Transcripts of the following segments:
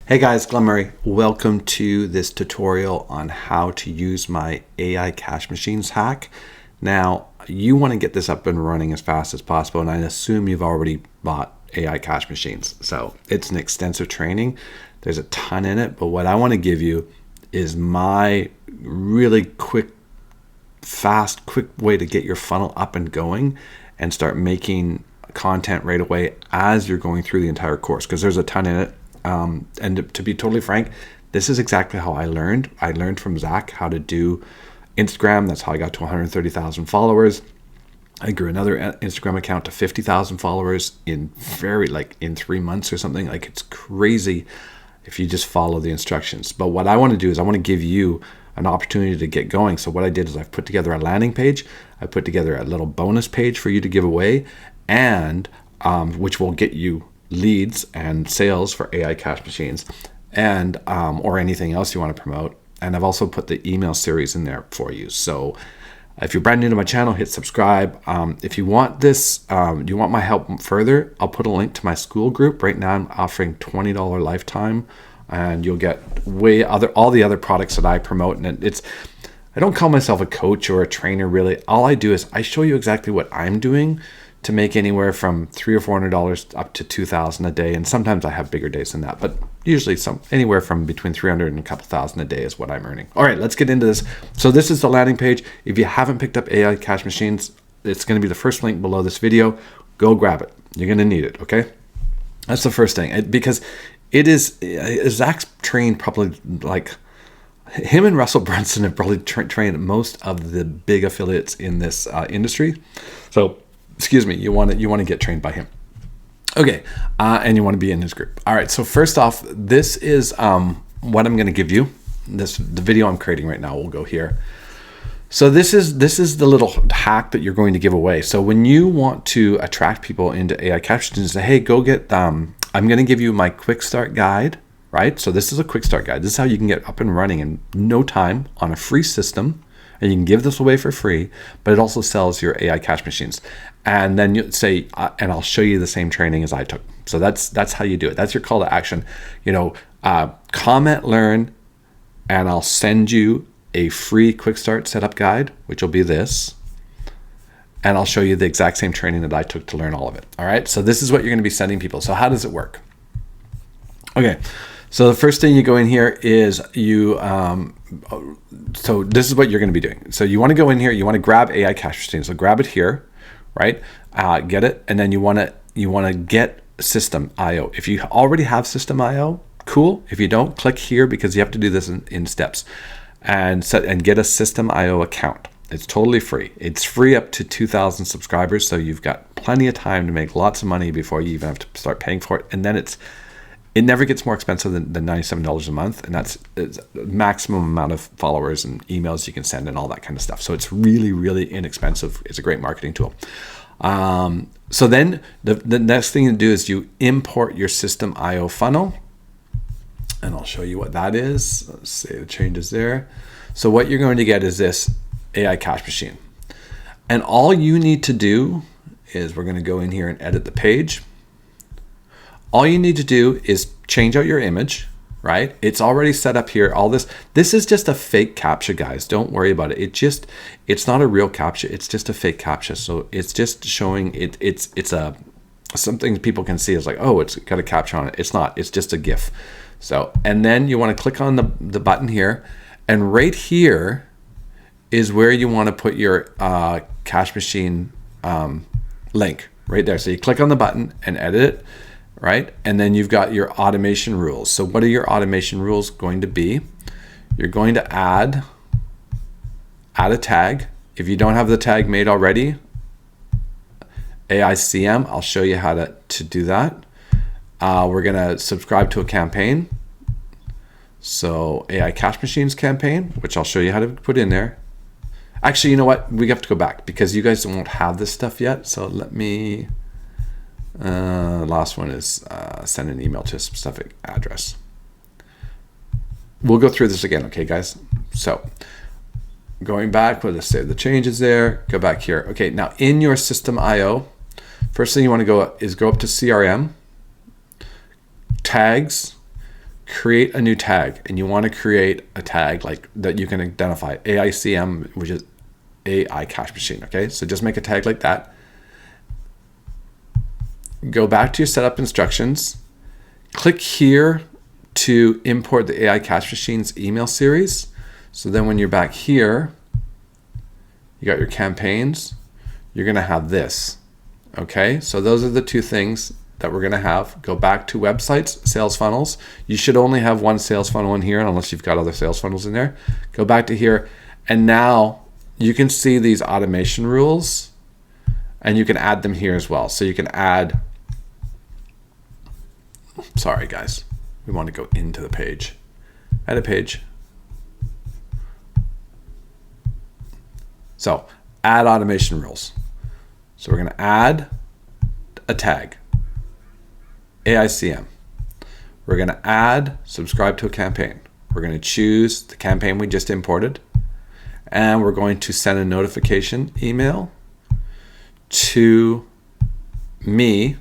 Hey guys, Glen. Welcome to this tutorial on how to use my AI cash machines hack. Now, you want to get this up and running as fast as possible, and I assume you've already bought AI cash machines. So it's an extensive training. There's a ton in it, but what I want to give you is my really quick way to get your funnel up and going and start making content right away as you're going through the entire course, because there's a ton in it. And to be totally frank, this is exactly how I learned. I learned from Zach how to do Instagram. That's how I got to 130,000 followers. I grew another Instagram account to 50,000 followers in in 3 months or something. Like, it's crazy if you just follow the instructions. But what I want to do is I want to give you an opportunity to get going. So what I did is I've put together a landing page. I put together a little bonus page for you to give away, and which will get you leads and sales for AI cash machines and or anything else you want to promote. And I've also put the email series in there for you. So if you're brand new to my channel, hit subscribe. If you want this, you want my help further, I'll put a link to my school group. Right now I'm offering $20 lifetime, and you'll get all the other products that I promote. And I don't call myself a coach or a trainer, really. All I do is I show you exactly what I'm doing to make anywhere from $300 or $400 up to $2,000 a day, and sometimes I have bigger days than that, but usually anywhere from between $300 and a couple thousand a day is what I'm earning. All right, let's get into this. So this is the landing page. If you haven't picked up AI cash machines, it's going to be the first link below this video. Go grab it. You're going to need it. Okay, that's the first thing, because it is Zach's trained probably like him and Russell Brunson have probably trained most of the big affiliates in this industry. So excuse me, you want to get trained by him. Okay, and you want to be in his group. All right, so first off, this is what I'm going to give you. The video I'm creating right now will go here. So this is the little hack that you're going to give away. So when you want to attract people into AI cash machines, say, hey, go get, I'm going to give you my Quickstart guide, right? So this is a Quickstart guide. This is how you can get up and running in no time on a free system. And you can give this away for free, but it also sells your AI cash machines. And then you say, and I'll show you the same training as I took. So that's how you do it. That's your call to action. Comment, learn, and I'll send you a free Quickstart setup guide, which will be this. And I'll show you the exact same training that I took to learn all of it. All right. So this is what you're going to be sending people. So how does it work? Okay. So the first thing you go in here is so this is what you're going to be doing. So you want to go in here, you want to grab AI cash machines. So grab it here, right? Get it, and then you want to get System IO. If you already have System IO, cool. If you don't, click here, because you have to do this in steps, and get a System IO account. It's totally free. It's free up to 2,000 subscribers, so you've got plenty of time to make lots of money before you even have to start paying for it. And then it never gets more expensive than $97 a month, and that's the maximum amount of followers and emails you can send and all that kind of stuff. So it's really, really inexpensive. It's a great marketing tool. So then the next thing to do is you import your System IO funnel, and I'll show you what that is. Let's see the changes there. So what you're going to get is this AI cash machine, and all you need to do is we're going to go in here and edit the page. All you need to do is change out your image, right? It's already set up here. All this is just a fake CAPTCHA, guys. Don't worry about it. It's not a real CAPTCHA. It's just a fake CAPTCHA. So it's just showing it. It's something people can see. It's like, oh, it's got a CAPTCHA on it. It's not. It's just a GIF. So, and then you want to click on the button here, and right here is where you want to put your cash machine link right there. So you click on the button and edit it. Right? And then you've got your automation rules. So what are your automation rules going to be? You're going to add a tag. If you don't have the tag made already, AICM, I'll show you how to do that. We're going to subscribe to a campaign. So AI cash machines campaign, which I'll show you how to put in there. Actually, you know what? We have to go back because you guys won't have this stuff yet. So let me... last one is send an email to a specific address. We'll go through this again, okay, guys? So going back, we'll just save the changes there. Go back here. Okay, now in your System IO, first thing you want to go up to CRM, tags, create a new tag, and you want to create a tag like that you can identify AICM, which is AI cash machine. Okay, so just make a tag like that. Go back to your setup instructions. Click here to import the AI cash machine's email series. So then when you're back here, you got your campaigns, you're going to have this. Okay, so those are the two things that we're going to have. Go back to websites, sales funnels. You should only have one sales funnel in here unless you've got other sales funnels in there. Go back to here, and now you can see these automation rules, and you can add them here as well. So you can add, sorry guys, we want to go into the page. Edit page. So add automation rules. So we're going to add a tag, AICM. We're going to add subscribe to a campaign. We're going to choose the campaign we just imported, and we're going to send a notification email to me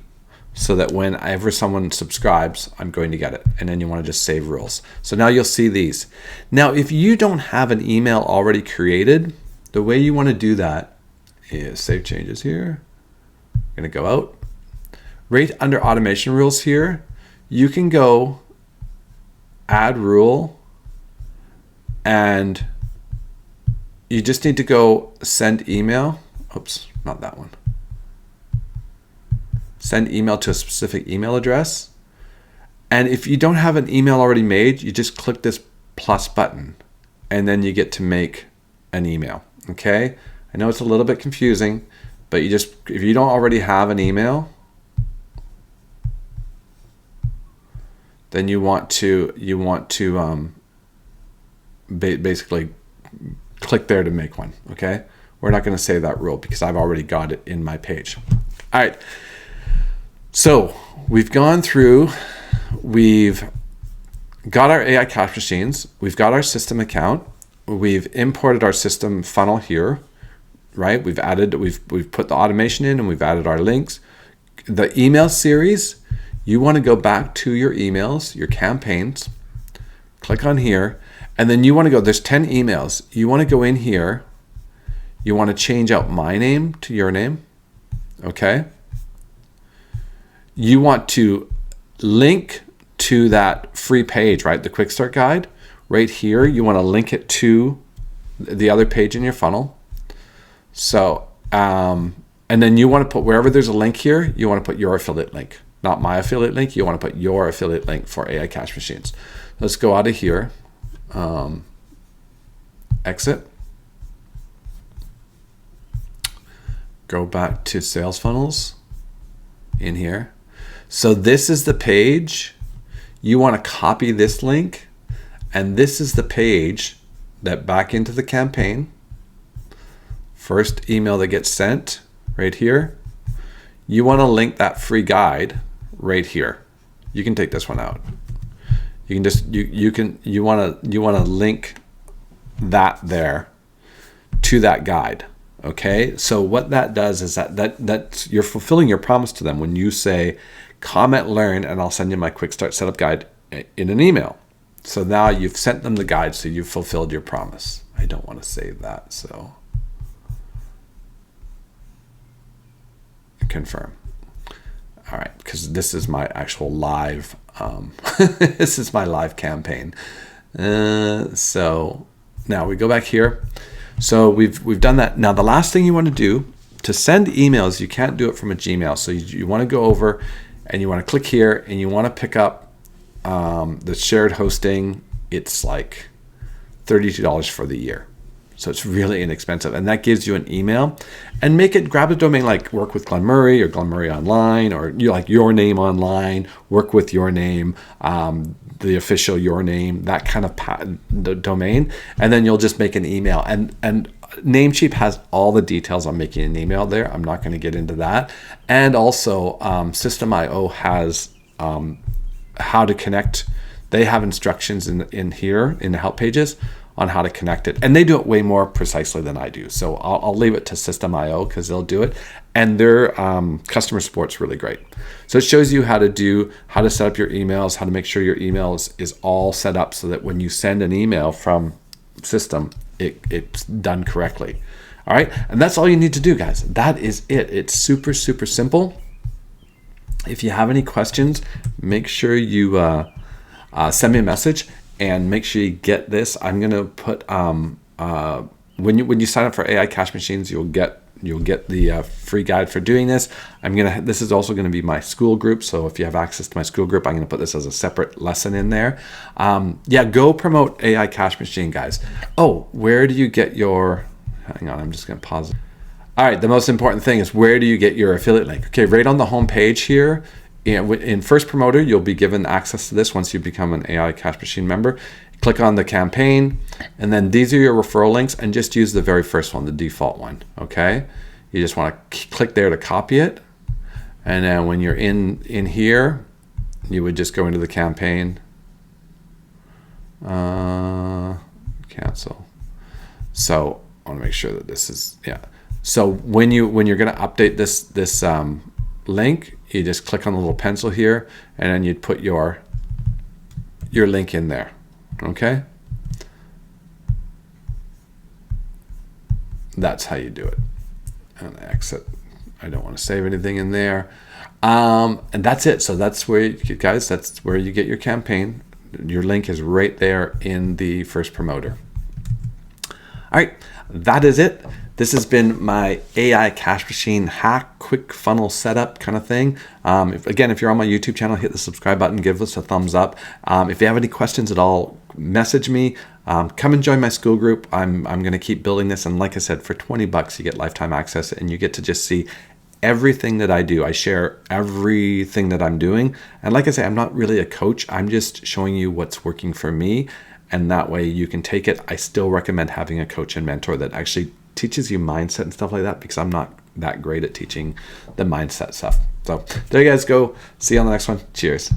so that whenever someone subscribes, I'm going to get it. And then you want to just save rules. So now you'll see these. Now, if you don't have an email already created, the way you want to do that is save changes here. I'm going to go out. Right under automation rules here, you can go add rule, and you just need to go send email. Oops, not that one. Send email to a specific email address. And if you don't have an email already made, you just click this plus button, and then you get to make an email. Okay? I know it's a little bit confusing, but you just, if you don't already have an email, then you want to basically click there to make one. Okay, we're not going to say that rule because I've already got it in my page. All right, so we've gone through, we've got our AI cash machines, we've got our system account, we've imported our system funnel here, right? We've put the automation in, and we've added our links. The email series, you want to go back to your emails, your campaigns, click on here, and then you want to go, there's 10 emails. You want to go in here, you want to change out my name to your name, okay? You want to link to that free page, right? The Quickstart guide, right here, you want to link it to the other page in your funnel. So, and then you want to put, wherever there's a link here, you want to put your affiliate link. Not my affiliate link, you want to put your affiliate link for AI cash machines. Let's go out of here, exit, go back to sales funnels in here. So this is the page. You want to copy this link, and this is the page that back into the campaign. First email that gets sent right here. You want to link that free guide right here. You can take this one out. You can just you want to link that there to that guide. Okay, so what that does is that you're fulfilling your promise to them when you say comment learn, and I'll send you my quick start setup guide in an email. So now you've sent them the guide, so you've fulfilled your promise. I don't want to save that, so confirm. All right, because this is my actual live this is my live campaign. So now we go back here. So we've done that. Now the last thing you want to do to send emails, you can't do it from a Gmail. So you want to go over and you want to click here, and you want to pick up the shared hosting. It's like $32 for the year. So it's really inexpensive, and that gives you an email. And grab a domain like Work with Glen Murray or Glen Murray Online, or like Your Name Online, Work with Your Name, the official Your Name, that kind of domain. And then you'll just make an email. And Namecheap has all the details on making an email there. I'm not going to get into that. And also System.io has how to connect. They have instructions in here in the help pages on how to connect it. And they do it way more precisely than I do. So I'll leave it to System.io because they'll do it. And their customer support's really great. So it shows you how to set up your emails, how to make sure your emails is all set up so that when you send an email from System, it's done correctly. All right. And that's all you need to do, guys. That is it. It's super, super simple. If you have any questions, make sure you send me a message and make sure you get this. I'm gonna put when you sign up for AI Cash Machines, you'll get the free guide for doing this. This is also gonna be my school group. So if you have access to my school group, I'm gonna put this as a separate lesson in there. Go promote AI Cash Machine, guys. Oh, where do you get your? Hang on, I'm just gonna pause. All right, the most important thing is where do you get your affiliate link? Okay, right on the home page here. In First Promoter, you'll be given access to this once you become an AI Cash Machine member. Click on the campaign, and then these are your referral links, and just use the very first one, the default one, okay? You just wanna click there to copy it, and then when you're in here, you would just go into the campaign, cancel. So I wanna make sure that this is, yeah. So when you're going to update this link, you just click on the little pencil here, and then you'd put your link in there. Okay, that's how you do it. And exit. I don't want to save anything in there, and that's it. So that's where that's where you get your campaign. Your link is right there in the First Promoter. All right, that is it. This has been my AI Cash Machine hack, quick funnel setup kind of thing. If you're on my YouTube channel, hit the subscribe button, give us a thumbs up. If you have any questions at all, message me. Come and join my school group. I'm going to keep building this. And like I said, for $20, you get lifetime access and you get to just see everything that I do. I share everything that I'm doing. And like I say, I'm not really a coach. I'm just showing you what's working for me. And that way you can take it. I still recommend having a coach and mentor that actually teaches you mindset and stuff like that, because I'm not that great at teaching the mindset stuff. So there you guys go. See you on the next one. Cheers.